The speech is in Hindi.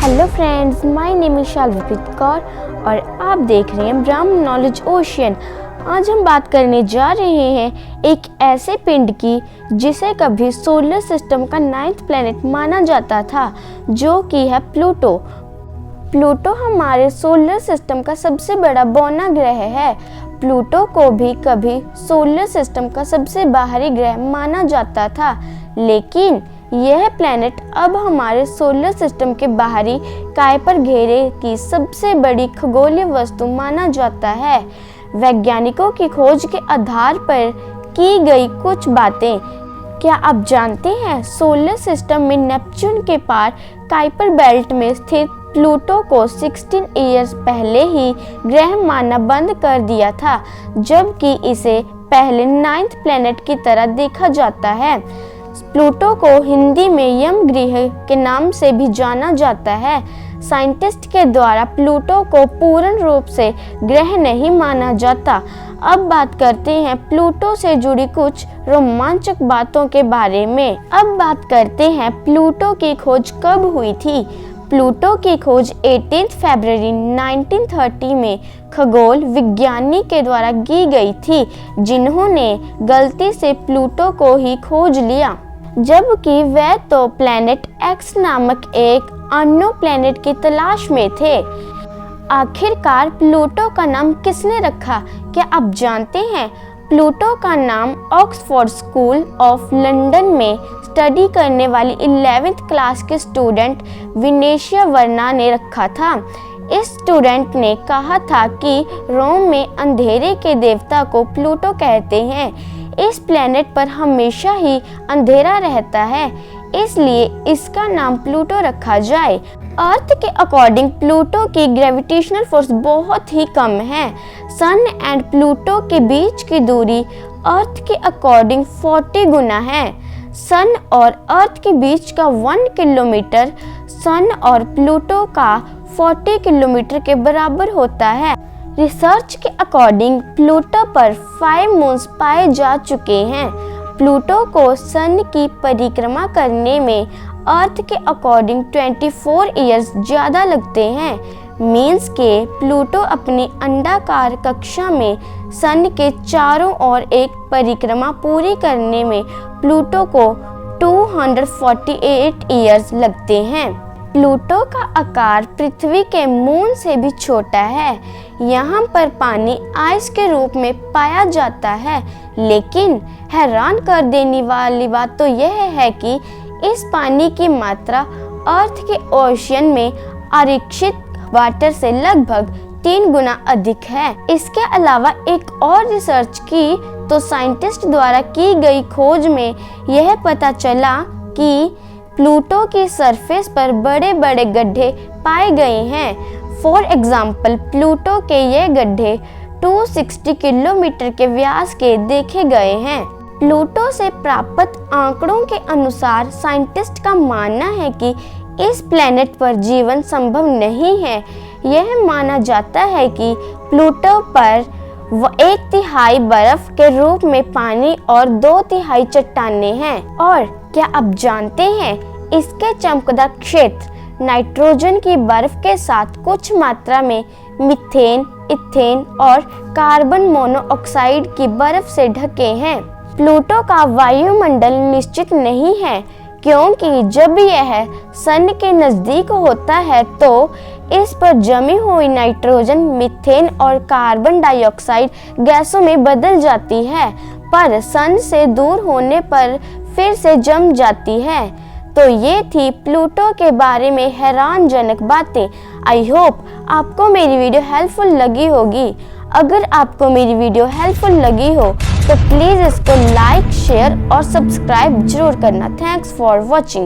Hello friends, my name is Shalvipreet Kaur और आप देख रहे हैं ब्रह्म नॉलेज ओशियन। आज हम बात करने जा रहे हैं एक ऐसे पिंड की जिसे कभी सोलर सिस्टम का 9th प्लैनेट माना जाता था, जो कि है प्लूटो। प्लूटो हमारे सोलर सिस्टम का सबसे बड़ा बौना ग्रह है। प्लूटो को भी कभी सोलर सिस्टम का सबसे बाहरी ग्रह माना जाता था, लेकिन यह प्लैनेट अब हमारे सोलर सिस्टम के बाहरी काइपर घेरे की सबसे बड़ी खगोलीय वस्तु माना जाता है। वैज्ञानिकों की खोज के आधार पर की गई कुछ बातें। क्या आप जानते हैं, सोलर सिस्टम में नेपच्यून के पार काइपर बेल्ट में स्थित प्लूटो को 16 इयर्स पहले ही ग्रह मानना बंद कर दिया था, जबकि इसे पहले 9th प्लैनेट की तरह देखा जाता है। प्लूटो को हिंदी में यम ग्रह के नाम से भी जाना जाता है। साइंटिस्ट के द्वारा प्लूटो को पूर्ण रूप से ग्रह नहीं माना जाता। अब बात करते हैं प्लूटो से जुड़ी कुछ रोमांचक बातों के बारे में। अब बात करते हैं प्लूटो की खोज कब हुई थी। प्लूटो की खोज 18 फरवरी 1930 में खगोल विज्ञानी के द्वारा की गई थी, जिन्होंने गलती से प्लूटो को ही खोज लिया, जबकि वह तो प्लैनेट एक्स नामक एक अन्य प्लैनेट की तलाश में थे। आखिरकार प्लूटो का नाम किसने रखा, क्या आप जानते हैं? प्लूटो का नाम ऑक्सफोर्ड स्कूल ऑफ लंदन में स्टडी करने वाली 11th क्लास के स्टूडेंट विनेशिया वर्ना ने रखा था। इस स्टूडेंट ने कहा था कि रोम में अंधेरे के देवता को प्लूटो कहते हैं। इस प्लैनेट पर हमेशा ही अंधेरा रहता है, इसलिए इसका नाम प्लूटो रखा जाए। अर्थ के अकॉर्डिंग प्लूटो की ग्रेविटेशनल फोर्स बहुत ही कम है। सन एंड प्लूटो के बीच की दूरी अर्थ के अकॉर्डिंग 40 गुना है। सन और अर्थ के बीच का 1 किलोमीटर सन और प्लूटो का 40 किलोमीटर के बराबर होता है। रिसर्च के अकॉर्डिंग प्लूटो पर 5 मून्स पाए जा चुके हैं। प्लूटो को सन की परिक्रमा करने में अर्थ के अकॉर्डिंग 24 इयर्स ज़्यादा लगते हैं। मीन्स के प्लूटो अपनी अंडाकार कक्षा में सन के चारों ओर एक परिक्रमा पूरी करने में प्लूटो को 248 इयर्स लगते हैं। प्लूटो का आकार पृथ्वी के मून से भी छोटा है। यहाँ पर पानी आइस के रूप में पाया जाता है, लेकिन हैरान कर देने वाली बात तो यह है कि इस पानी की मात्रा अर्थ के ओशियन में आरक्षित वाटर से लगभग 3 गुना अधिक है। इसके अलावा एक और रिसर्च की तो साइंटिस्ट द्वारा की गई खोज में यह पता चला कि प्लूटो की सरफेस पर बड़े बड़े गड्ढे पाए गए हैं। फॉर एग्जाम्पल, प्लूटो के ये गड्ढे 260 किलोमीटर के व्यास के देखे गए हैं। प्लूटो से प्राप्त आंकड़ों के अनुसार साइंटिस्ट का मानना है कि इस प्लैनेट पर जीवन संभव नहीं है। यह माना जाता है कि प्लूटो पर 1/3 बर्फ के रूप में पानी और 2/3 चट्टानें हैं। और क्या आप जानते हैं, इसके चमकदार क्षेत्र नाइट्रोजन की बर्फ के साथ कुछ मात्रा में मीथेन, इथेन और कार्बन मोनोऑक्साइड की बर्फ से ढके हैं। प्लूटो का वायुमंडल निश्चित नहीं है, क्योंकि जब यह सन के नज़दीक होता है तो इस पर जमी हुई नाइट्रोजन मीथेन और कार्बन डाइऑक्साइड गैसों में बदल जाती है, पर सन से दूर होने पर फिर से जम जाती है। तो ये थी प्लूटो के बारे में हैरानजनक बातें। आई होप आपको मेरी वीडियो हेल्पफुल लगी होगी। अगर आपको मेरी वीडियो हेल्पफुल लगी हो तो प्लीज़ इसको लाइक, शेयर और सब्सक्राइब जरूर करना। Thanks for watching.